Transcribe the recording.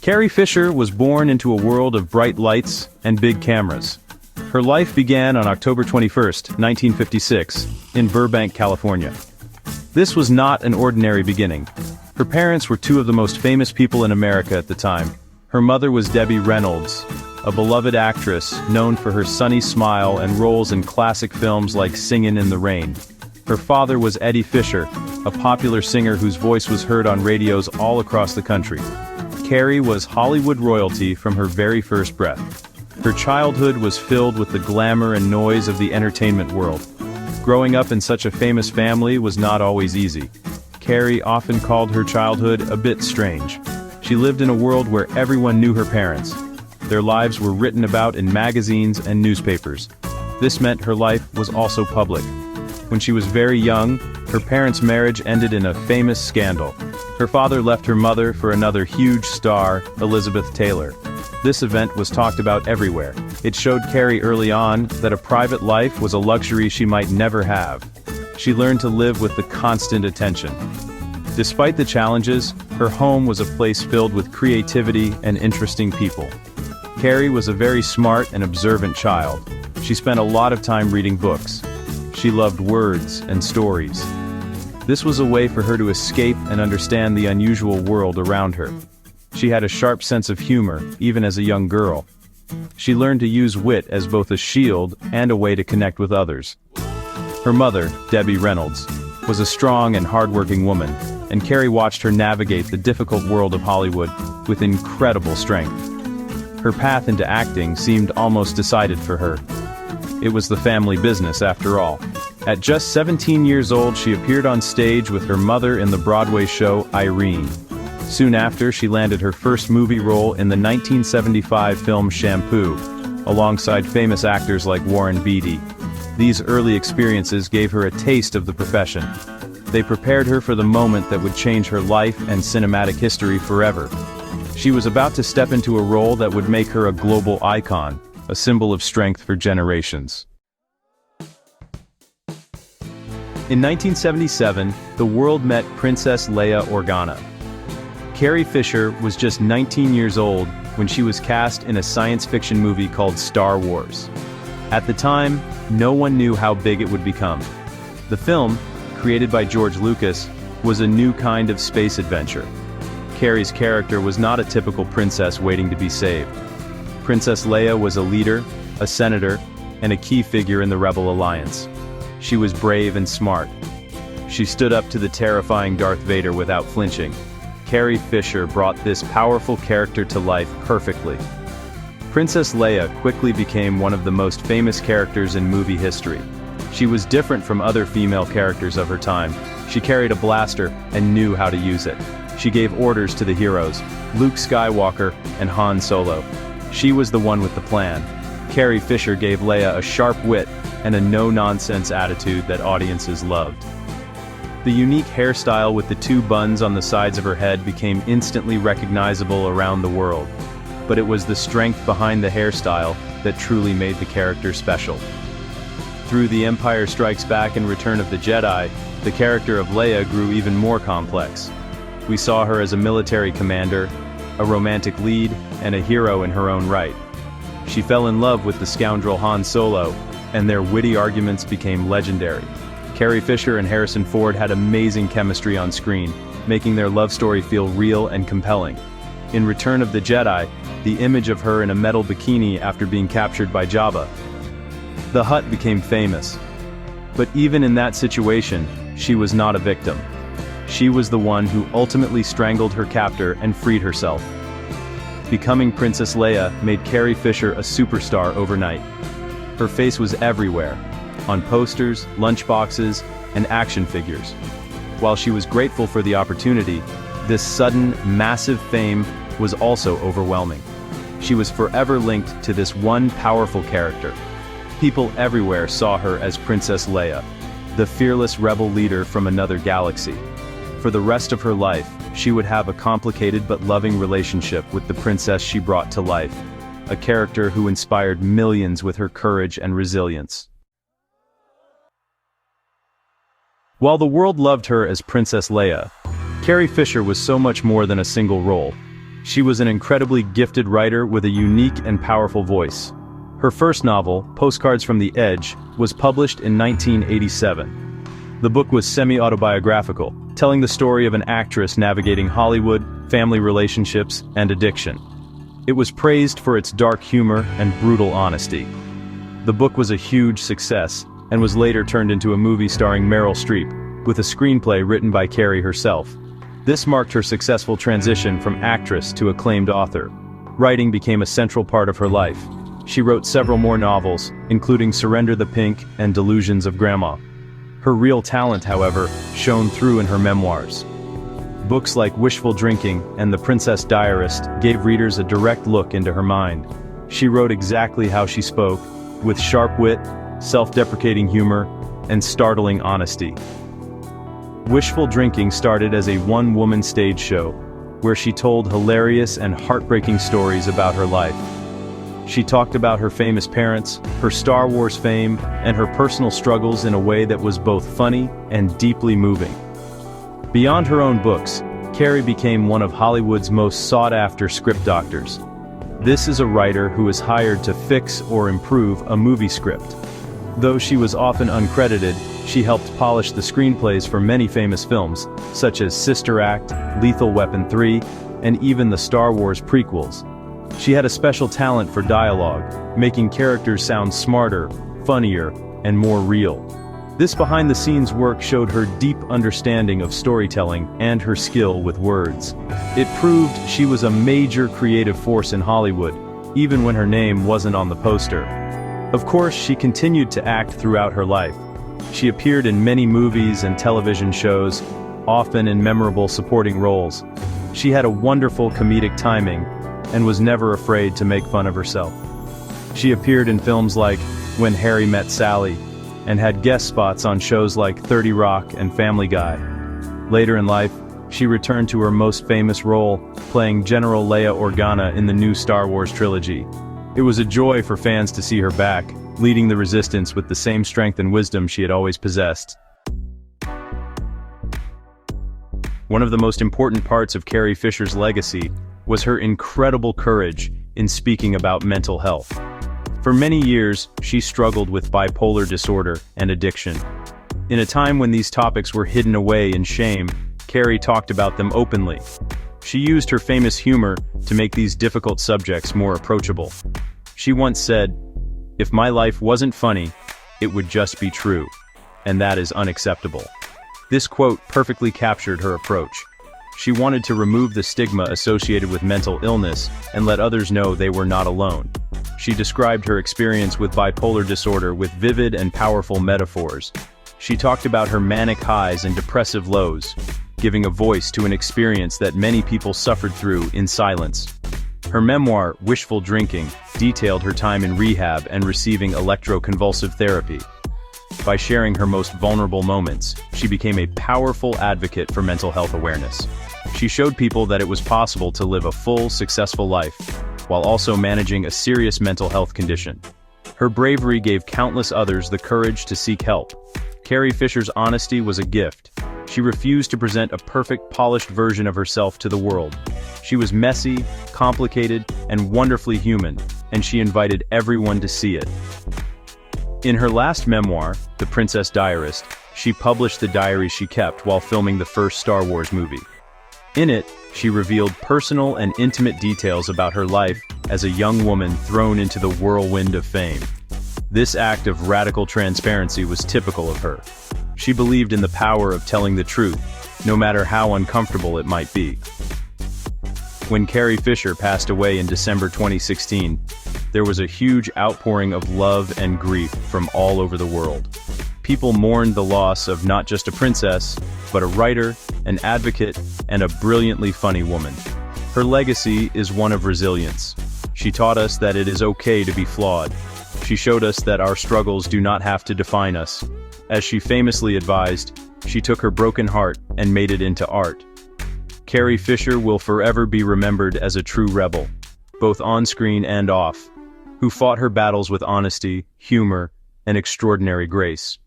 Carrie Fisher was born into a world of bright lights and big cameras. Her life began on October 21, 1956, in Burbank, California. This was not an ordinary beginning. Her parents were two of the most famous people in America at the time. Her mother was Debbie Reynolds, a beloved actress known for her sunny smile and roles in classic films like Singin' in the Rain. Her father was Eddie Fisher, a popular singer whose voice was heard on radios all across the country. Carrie was Hollywood royalty from her very first breath. Her childhood was filled with the glamour and noise of the entertainment world. Growing up in such a famous family was not always easy. Carrie often called her childhood a bit strange. She lived in a world where everyone knew her parents. Their lives were written about in magazines and newspapers. This meant her life was also public. When she was very young, her parents' marriage ended in a famous scandal. Her father left her mother for another huge star, Elizabeth Taylor. This event was talked about everywhere. It showed Carrie early on that a private life was a luxury she might never have. She learned to live with the constant attention. Despite the challenges, her home was a place filled with creativity and interesting people. Carrie was a very smart and observant child. She spent a lot of time reading books. She loved words and stories. This was a way for her to escape and understand the unusual world around her. She had a sharp sense of humor, even as a young girl. She learned to use wit as both a shield and a way to connect with others. Her mother, Debbie Reynolds, was a strong and hardworking woman, and Carrie watched her navigate the difficult world of Hollywood with incredible strength. Her path into acting seemed almost decided for her. It was the family business after all. At just 17 years old, she appeared on stage with her mother in the Broadway show Irene. Soon after, she landed her first movie role in the 1975 film Shampoo, alongside famous actors like Warren Beatty. These early experiences gave her a taste of the profession. They prepared her for the moment that would change her life and cinematic history forever. She was about to step into a role that would make her a global icon, a symbol of strength for generations. In 1977, the world met Princess Leia Organa. Carrie Fisher was just 19 years old when she was cast in a science fiction movie called Star Wars. At the time, no one knew how big it would become. The film, created by George Lucas, was a new kind of space adventure. Carrie's character was not a typical princess waiting to be saved. Princess Leia was a leader, a senator, and a key figure in the Rebel Alliance. She was brave and smart. She stood up to the terrifying Darth Vader without flinching. Carrie Fisher brought this powerful character to life perfectly. Princess Leia quickly became one of the most famous characters in movie history. She was different from other female characters of her time. She carried a blaster and knew how to use it. She gave orders to the heroes, Luke Skywalker and Han Solo. She was the one with the plan. Carrie Fisher gave Leia a sharp wit and a no-nonsense attitude that audiences loved. The unique hairstyle with the two buns on the sides of her head became instantly recognizable around the world. But it was the strength behind the hairstyle that truly made the character special. Through The Empire Strikes Back and Return of the Jedi, the character of Leia grew even more complex. We saw her as a military commander, a romantic lead, and a hero in her own right. She fell in love with the scoundrel Han Solo, and their witty arguments became legendary. Carrie Fisher and Harrison Ford had amazing chemistry on screen, making their love story feel real and compelling. In Return of the Jedi, the image of her in a metal bikini after being captured by Jabba. The Hutt became famous. But even in that situation, she was not a victim. She was the one who ultimately strangled her captor and freed herself. Becoming Princess Leia made Carrie Fisher a superstar overnight. Her face was everywhere, on posters, lunchboxes, and action figures. While she was grateful for the opportunity, this sudden, massive fame was also overwhelming. She was forever linked to this one powerful character. People everywhere saw her as Princess Leia, the fearless rebel leader from another galaxy. For the rest of her life, she would have a complicated but loving relationship with the princess she brought to life, a character who inspired millions with her courage and resilience. While the world loved her as Princess Leia, Carrie Fisher was so much more than a single role. She was an incredibly gifted writer with a unique and powerful voice. Her first novel, Postcards from the Edge, was published in 1987. The book was semi-autobiographical, telling the story of an actress navigating Hollywood, family relationships, and addiction. It was praised for its dark humor and brutal honesty. The book was a huge success, and was later turned into a movie starring Meryl Streep, with a screenplay written by Carrie herself. This marked her successful transition from actress to acclaimed author. Writing became a central part of her life. She wrote several more novels, including Surrender the Pink and Delusions of Grandma. Her real talent, however, shone through in her memoirs. Books like Wishful Drinking and The Princess Diarist gave readers a direct look into her mind. She wrote exactly how she spoke, with sharp wit, self-deprecating humor, and startling honesty. Wishful Drinking started as a one-woman stage show, where she told hilarious and heartbreaking stories about her life. She talked about her famous parents, her Star Wars fame, and her personal struggles in a way that was both funny and deeply moving. Beyond her own books, Carrie became one of Hollywood's most sought-after script doctors. This is a writer who is hired to fix or improve a movie script. Though she was often uncredited, she helped polish the screenplays for many famous films, such as Sister Act, Lethal Weapon 3, and even the Star Wars prequels. She had a special talent for dialogue, making characters sound smarter, funnier, and more real. This behind-the-scenes work showed her deep understanding of storytelling and her skill with words. It proved she was a major creative force in Hollywood, even when her name wasn't on the poster. Of course, she continued to act throughout her life. She appeared in many movies and television shows, often in memorable supporting roles. She had a wonderful comedic timing, and was never afraid to make fun of herself. She appeared in films like When Harry Met Sally, and had guest spots on shows like 30 Rock and Family Guy. Later in life, she returned to her most famous role, playing General Leia Organa in the new Star Wars trilogy. It was a joy for fans to see her back, leading the resistance with the same strength and wisdom she had always possessed. One of the most important parts of Carrie Fisher's legacy was her incredible courage in speaking about mental health. For many years, she struggled with bipolar disorder and addiction. In a time when these topics were hidden away in shame, Carrie talked about them openly. She used her famous humor to make these difficult subjects more approachable. She once said, "If my life wasn't funny, it would just be true, and that is unacceptable." This quote perfectly captured her approach. She wanted to remove the stigma associated with mental illness and let others know they were not alone. She described her experience with bipolar disorder with vivid and powerful metaphors. She talked about her manic highs and depressive lows, giving a voice to an experience that many people suffered through in silence. Her memoir, Wishful Drinking, detailed her time in rehab and receiving electroconvulsive therapy. By sharing her most vulnerable moments, she became a powerful advocate for mental health awareness. She showed people that it was possible to live a full, successful life, while also managing a serious mental health condition. Her bravery gave countless others the courage to seek help. Carrie Fisher's honesty was a gift. She refused to present a perfect, polished version of herself to the world. She was messy, complicated, and wonderfully human, and she invited everyone to see it. In her last memoir, The Princess Diarist, she published the diary she kept while filming the first Star Wars movie. In it, she revealed personal and intimate details about her life as a young woman thrown into the whirlwind of fame. This act of radical transparency was typical of her. She believed in the power of telling the truth, no matter how uncomfortable it might be. When Carrie Fisher passed away in December 2016, there was a huge outpouring of love and grief from all over the world. People mourned the loss of not just a princess, but a writer, an advocate, and a brilliantly funny woman. Her legacy is one of resilience. She taught us that it is okay to be flawed. She showed us that our struggles do not have to define us. As she famously advised, she took her broken heart and made it into art. Carrie Fisher will forever be remembered as a true rebel, both on-screen and off, who fought her battles with honesty, humor, and extraordinary grace.